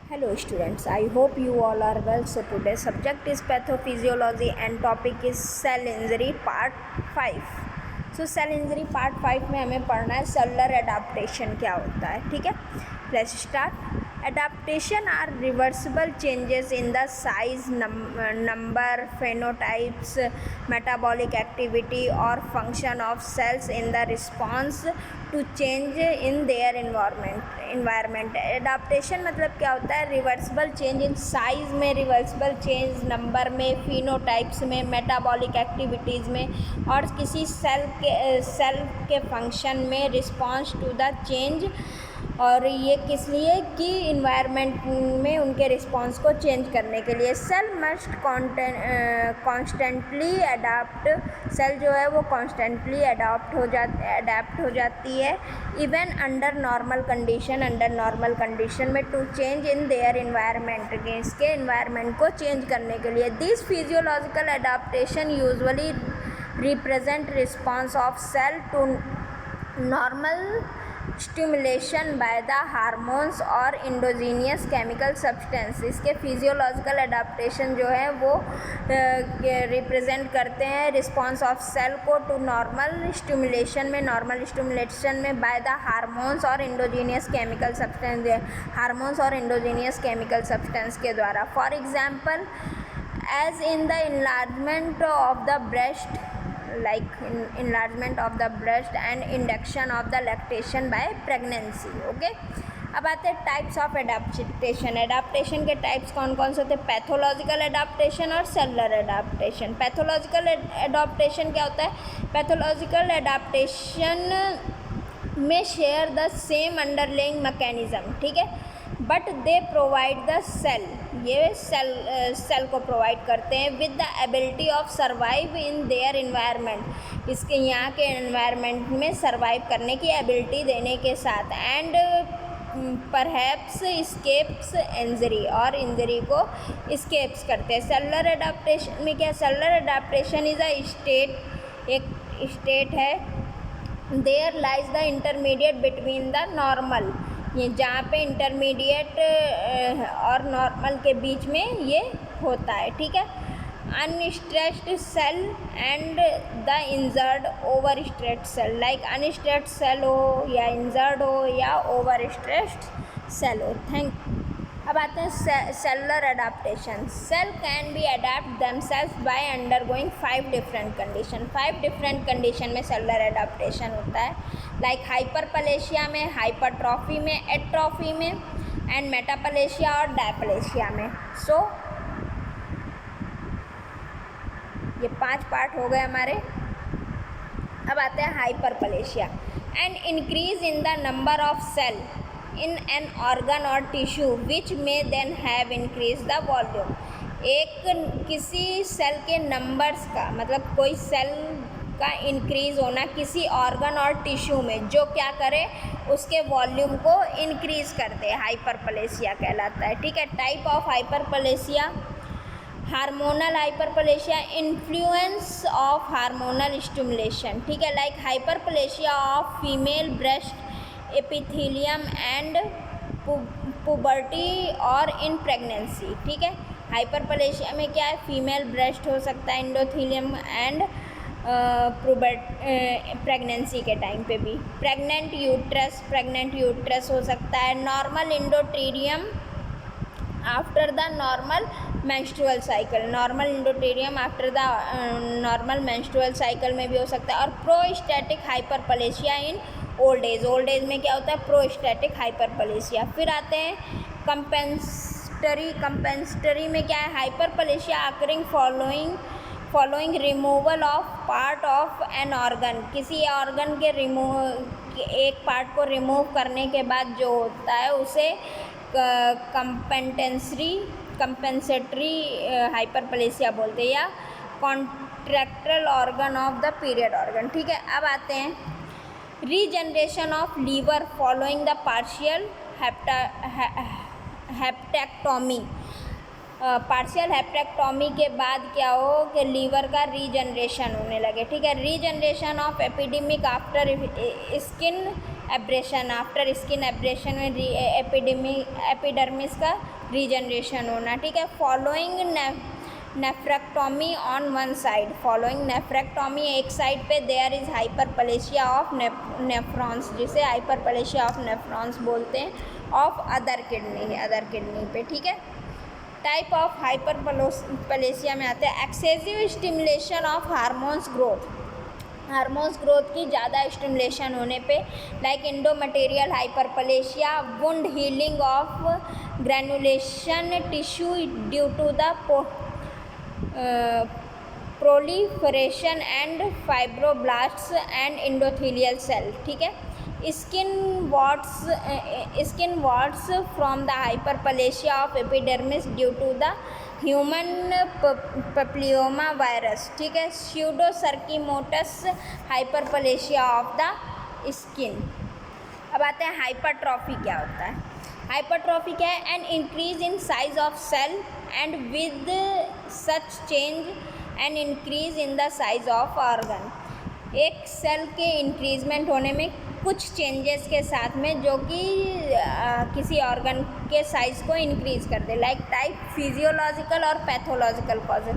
Hello students, I hope you all are well. So today's subject is pathophysiology and topic is cell injury part 5. So cell injury part 5 में हमें पढ़ना है cellular adaptation क्या होता है. ठीक है, let's start. Adaptation are reversible changes in the size, number, phenotypes, metabolic activity or function of cells in the response to change in their environment. Adaptation मतलब क्या होता है? रिवर्सिबल चेंज इन साइज में, रिवर्सिबल चेंज नंबर में, phenotypes में, metabolic activities में और किसी सेल के फंक्शन में रिस्पॉन्स टू द चेंज. और ये किस लिए कि इन्वायरमेंट में उनके रिस्पॉन्स को चेंज करने के लिए. Cell must constantly adapt. Cell जो है वो कॉन्स्टेंटली अडाप्ट हो जाती है इवन अंडर नॉर्मल कंडीशन में to change in their environment, इसके इन्वायरमेंट को चेंज करने के लिए. This physiological adaptation usually represent response of cell to normal stimulation by the hormones और इंडोजीनियस केमिकल सब्सटेंस. इसके फिजियोलॉजिकल अडाप्टेशन जो है वो रिप्रेजेंट करते हैं रिस्पॉन्स ऑफ सेल को टू नॉर्मल स्टिमुलेशन में बाय द हार्मोन्स और इंडोजीनियस केमिकल सब्सटेंस के द्वारा. For example as in the enlargement of the breast and induction of the lactation by pregnancy. Okay, अब आते हैं टाइप्स ऑफ एडाप्टेशन. एडाप्टेशन के types कौन कौन से होते हैं? पैथोलॉजिकल एडाप्टेशन और सेलुलर एडाप्टेशन. पैथोलॉजिकल एडाप्टेशन क्या होता है? पैथोलॉजिकल एडाप्टेशन में share the same underlying mechanism. ठीक है, but they provide the cell, ये सेल को प्रोवाइड करते हैं with the ability of survive in their environment, इसके यहाँ के इन्वायरमेंट में सर्वाइव करने की एबिलिटी देने के साथ. एंड परहैप्स स्केप्स इंजरी, और इंजरी को स्केप्स करते हैं. सेलुलर एडाप्टेशन में क्या? सेलुलर एडाप्टेशन इज़ एक स्टेट है. There lies the intermediate between the normal, ये जहाँ पे इंटरमीडिएट और नॉर्मल के बीच में ये होता है. ठीक है, unstretched cell and the injured over stretched cell. Like unstretched cell हो या इंजर्ड हो या ओवर स्ट्रेच्ड सेल हो. अब आते हैं cellular adaptation. Cell can be adapt themselves by undergoing 5 different condition. 5 different condition में सेलुलर एडाप्टेशन होता है. लाइक हाइपरप्लेशिया में, हाइपरट्रॉफी में, एट्रॉफी में एंड मेटाप्लेशिया और डायप्लेशिया में. सो ये 5 पार्ट हो गए हमारे. अब आते हैं hyperplasia. An increase in the number of cell in an organ or tissue which may then have increased the volume. एक किसी सेल के नंबर्स का मतलब कोई सेल का इंक्रीज होना किसी ऑर्गन और टिश्यू में जो क्या करे, उसके वॉल्यूम को इंक्रीज कर दे, हाइपरप्लेशिया कहलाता है. ठीक है, type of hyperplasia. Hormonal hyperplasia, influence of hormonal stimulation. ठीक है, like hyperplasia of female breast epithelium and puberty और इन प्रेगनेंसी. ठीक है, हाइपरप्लेशिया में क्या है? फीमेल ब्रेस्ट हो सकता है, एंडोथेलियम एंड प्रेगनेंसी के टाइम पे भी. प्रेग्नेंट यूट्रस हो सकता है. Normal endometrium after the normal menstrual cycle. Normal endometrium after the normal menstrual cycle में भी हो सकता है. और prostatic hyperplasia in old age में क्या होता है? Prostatic hyperplasia. फिर आते हैं कंपेंसेटरी में क्या है? Hyperplasia occurring following removal of part of an organ. किसी ऑर्गन के एक पार्ट को रिमूव करने के बाद जो होता है उसे कंपेंसेटरी हाइपरप्लेशिया बोलते हैं, या contractile organ of the period organ. ठीक है, अब आते हैं regeneration of liver following the partial hepatectomy. Partial hepatectomy के बाद क्या हो कि लीवर का रीजनरेशन होने लगे. ठीक है, regeneration of epidemic after skin abrasion, after skin abrasion में एपिडर्मिस का रीजनरेशन होना, ठीक है। Following nephrectomy on one side, following nephrectomy एक साइड पे there is hyperplasia of nephrons, जिसे हाइपरप्लेशिया ऑफ नेफ्रॉन्स बोलते हैं, ऑफ अदर किडनी पे, ठीक है। टाइप ऑफ हाइपरप्लेशिया में आते हैं excessive stimulation of hormones growth की ज़्यादा स्टिमुलेशन होने पे, like endometrial hyperplasia, wound healing of granulation tissue due to the proliferation and fibroblasts and endothelial cell, ठीक है। Skin warts from the hyperplasia of epidermis due to the human papilloma virus, ठीक है। Pseudocarcinomatous hyperplasia of the skin. अब आते हैं hypertrophy क्या होता है। हाइपरट्रॉफी क्या है? An increase in size of cell and with such change an increase in the size of organ, एक सेल के इंक्रीजमेंट होने में कुछ चेंजेस के साथ में जो कि किसी ऑर्गन के साइज़ को इंक्रीज़ कर दे, लाइक टाइप फिजियोलॉजिकल और पैथोलॉजिकल कॉजेज।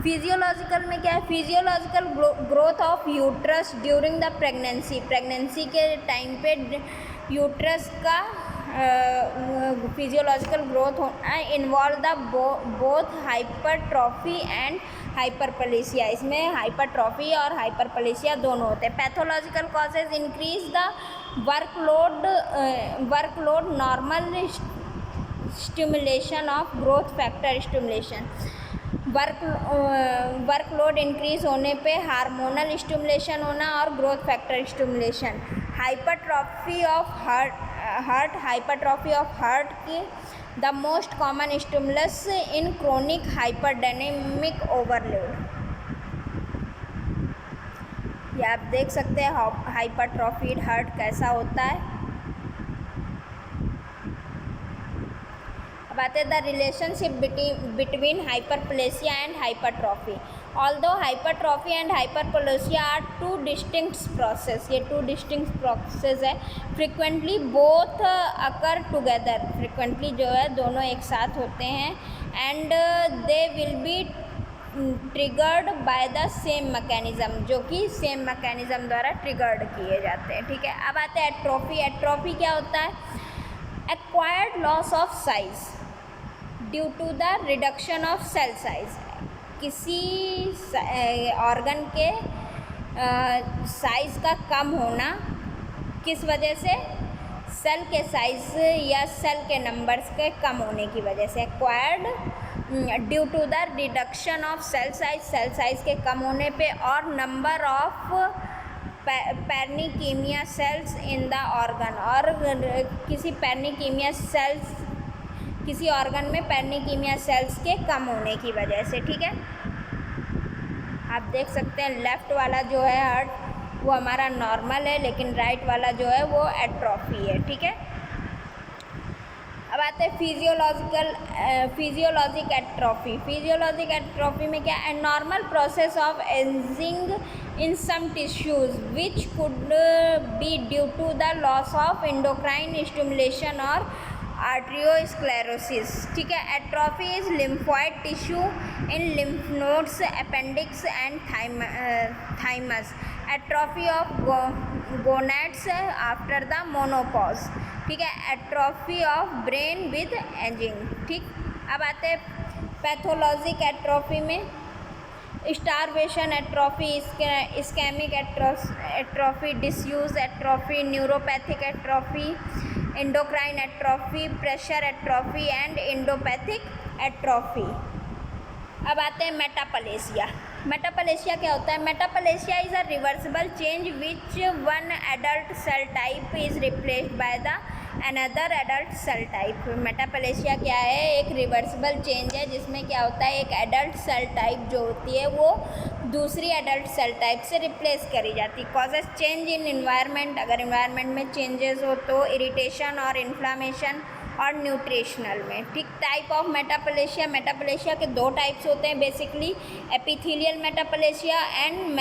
फिजियोलॉजिकल में क्या है? Physiological growth of uterus during the pregnancy के टाइम पे यूट्रस का फिजियोलॉजिकल ग्रोथ होना involve the both hypertrophy and hyperplasia, इसमें हाइपरट्रॉफी और हाइपरप्लेशिया दोनों होते हैं। Pathological causes increase the workload normal stimulation of growth factor stimulation, workload increase होने पे हार्मोनल स्टिमुलेशन होना और growth factor stimulation. Hypertrophy of heart की the most common stimulus in chronic hyperdynamic overload. ये आप देख सकते हैं हाइपरट्रॉफीड हार्ट कैसा होता है। अब आते हैं the relationship between hyperplasia and hypertrophy. Although hypertrophy and hyperplasia are two distinct process, ये टू डिस्टिंक्ट प्रोसेस है। Frequently both occur together, frequently जो है दोनों एक साथ होते हैं, and they will be triggered by the same mechanism, जो कि सेम मैकेनिज़्म द्वारा ट्रिगर्ड किए जाते हैं, ठीक है। अब आते हैं एट्रोफी। एट्रोफी क्या होता है? Acquired loss of size due to the reduction of cell size, किसी ऑर्गन के साइज़ का कम होना किस वजह से? सेल के साइज़ या सेल के नंबर्स के कम होने की वजह से। Acquired due to the reduction of cell size के कम होने पे, और number of parenchyma cells in the organ, और किसी पैरनीकीमिया सेल्स, किसी ऑर्गन में पैरनीकीमिया सेल्स के कम होने की वजह से, ठीक है। आप देख सकते हैं लेफ़्ट वाला जो है हार्ट वो हमारा नॉर्मल है, लेकिन राइट वाला जो है वो एट्रोफी है, ठीक है। अब आते हैं फिजियोलॉजिक एट्रोफी। फिजियोलॉजिक एट्रोफी में क्या है? Normal process of ageing in some tissues which could be due to the loss of endocrine stimulation और आर्ट्रियोस्क्लेरोसिस, ठीक है। Atrophy is lymphoid tissue in lymph nodes, appendix and thymus. Atrophy of gonads after the menopause, ठीक है। Atrophy of brain with ageing, ठीक। अब आते हैं pathologic atrophy में। Starvation atrophy, ischaemic atrophy, disuse atrophy, neuropathic atrophy, endocrine atrophy, pressure atrophy and idiopathic atrophy. अब आते हैं मेटाप्लेशिया। मेटाप्लेशिया क्या होता है? Metaplasia is a reversible change which one adult cell type is replaced by the another adult cell type. Metaplasia क्या है? एक reversible change है जिसमें क्या होता है, एक एडल्ट सेल टाइप जो होती है वो दूसरी एडल्ट सेल टाइप से रिप्लेस करी जाती है। कॉजेज चेंज इन इन्वायरमेंट, अगर इन्वायरमेंट में चेंजेस हो तो इरिटेशन और इन्फ्लामेशन, और न्यूट्रिशनल में, ठीक। टाइप ऑफ मेटाप्लेशिया के दो टाइप्स होते हैं basically, epithelial metaplasia and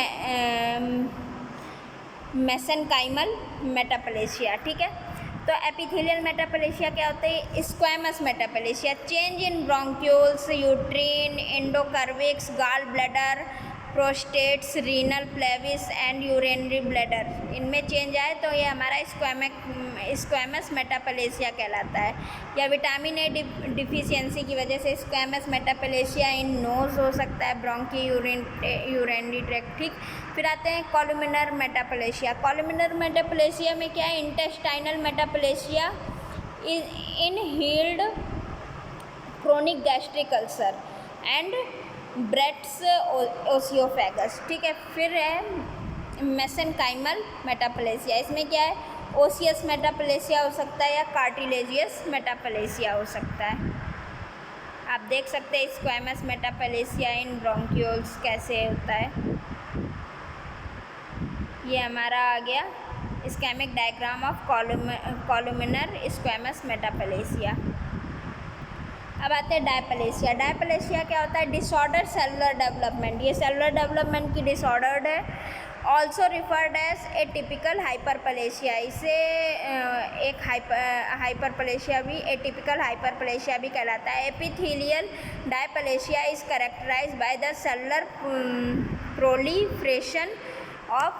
mesenchymal metaplasia, ठीक है। तो एपिथेलियल मेटाप्लेसिया क्या होता है? Squamous metaplasia, change in bronchioles, uterine, endocervix, gall bladder, prostates, renal, pelvis and urinary bladder, इनमें चेंज आए तो ये हमारा स्क्वैमस मेटाप्लेसिया कहलाता है। या विटामिन ए डिफिशियंसी की वजह से स्क्वैमस मेटाप्लेसिया इन नोज हो सकता है, ब्रोंकी, यूरिनरी ट्रैक्ट, ठीक। फिर आते हैं कॉलुमिनर मेटाप्लेसिया। कॉलुमिनर मेटाप्लेसिया में क्या है? Intestinal metaplasia in healed chronic gastric ulcer and Barrett's oesophagus, ठीक है। फिर है मेसेनकाइमल मेटाप्लेसिया, इसमें क्या है? ओसियस मेटाप्लेसिया हो सकता है या कार्टिलेजियस मेटाप्लेसिया हो सकता है। आप देख सकते हैं स्क्वैमस मेटाप्लेसिया इन ब्रोंक्यूल्स कैसे होता है। ये हमारा आ गया schematic diagram of columnar squamous metaplasia. अब आते हैं डायप्लेसिया। डायप्लेसिया क्या होता है? डिसऑर्डर सेलुलर डेवलपमेंट, ये सेलुलर डेवलपमेंट की डिसऑर्डर है। Also referred as a typical hyperplasia, इसे एक हाइपरप्लेसिया भी, एटिपिकल हाइपरप्लेसिया भी कहलाता है। Epithelial dysplasia is characterise by the cellular proliferation of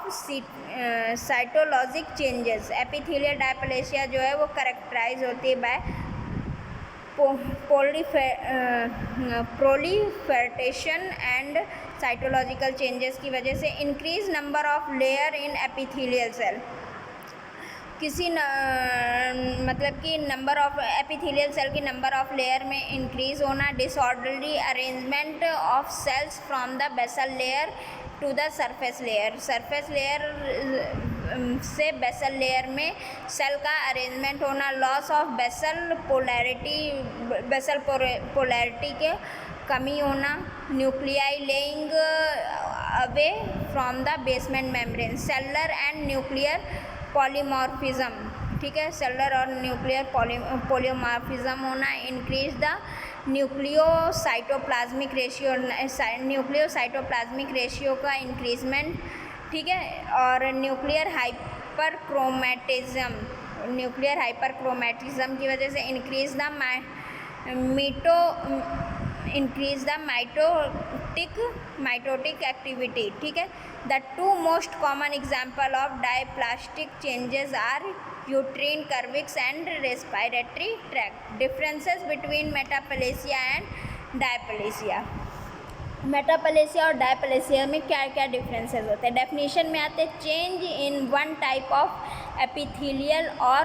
cytologic changes. Epithelial dysplasia जो है वो कैरेक्टराइज होती है by proliferation and cytological changes की वजह से। Increase number of layer in epithelial cell, किसी मतलब कि नंबर ऑफ एपिथेलियल सेल की नंबर ऑफ लेयर में इंक्रीज होना। Disorderly arrangement of cells from the basal layer to the surface layer, surface layer से बेसल लेयर में cell का arrangement होना। लॉस ऑफ बेसल पोलैरिटी के कमी होना। Nuclei laying away from the basement membrane. Cellular and nuclear polymorphism, ठीक है, cellular और न्यूक्लियर पॉलीमॉर्फिज्म होना। इंक्रीज द न्यूक्लियोसाइटोप्लाज्मिक रेशियो का इंक्रीजमेंट, ठीक है। और न्यूक्लियर हाइपरक्रोमैटिज्म की वजह से इंक्रीज द माइटोटिक एक्टिविटी, ठीक है। The two most common example of dysplastic changes are uterine, cervix and respiratory tract. Differences between metaplasia and dysplasia. Metaplasia और डायप्लेसिया में क्या क्या डिफरेंसेस होते हैं? डेफिनेशन में आते हैं change in one type of epithelial और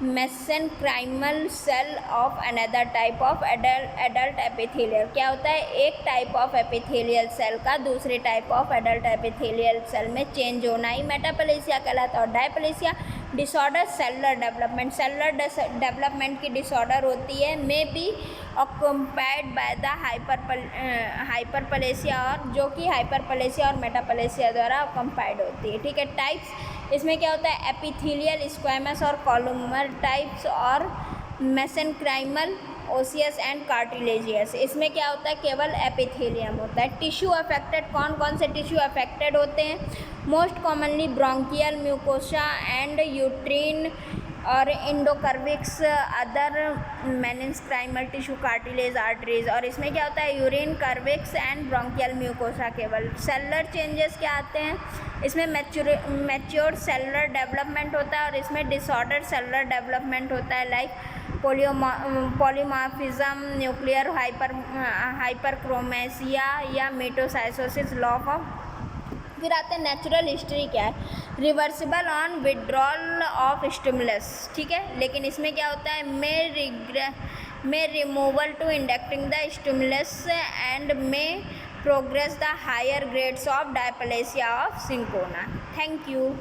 mesenchymal cell of another type of adult epithelial. क्या होता है? एक टाइप ऑफ एपिथेलियल सेल का दूसरे type of adult epithelial cell में चेंज होना ही मेटाप्लेसिया कहलाता है। और dysplasia disorder cellular development, cellular development की डिसऑर्डर होती है, may be accompanied by the hyperplasia, और जो कि हाइपरप्लेसिया और मेटाप्लेसिया द्वारा अकम्पाइड होती है, ठीक है। टाइप्स इसमें क्या होता है? एपिथेलियल, स्क्वैमस और कॉलुमर टाइप्स, और मेसेनकाइमल, ओसियस एंड कार्टिलेजियस। इसमें क्या होता है? केवल एपिथेलियम होता है। टिश्यू अफेक्टेड, कौन कौन से टिश्यू अफेक्टेड होते हैं? Most commonly bronchial mucosa and uterine और endocervix, other mesenchymal tissue, cartilage, arteries. और इसमें क्या होता है? Uterine, cervix and bronchial mucosa केवल। सेलुलर चेंजेस क्या आते हैं? इसमें मैच्योर्ड सेलुलर डेवलपमेंट होता है, और इसमें डिसऑर्डर सेलुलर डेवलपमेंट होता है, लाइक पॉलीमॉर्फिज्म, न्यूक्लियर हाइपरक्रोमेसिया या मेटासाइटोसिस, लॉस ऑफ। फिर आते हैं नेचुरल हिस्ट्री क्या है? Reversible on withdrawal of stimulus, ठीक है। लेकिन इसमें क्या होता है? May removal to inducting the stimulus and may progress the higher grades of dysplasia of सिंकोना। Thank you.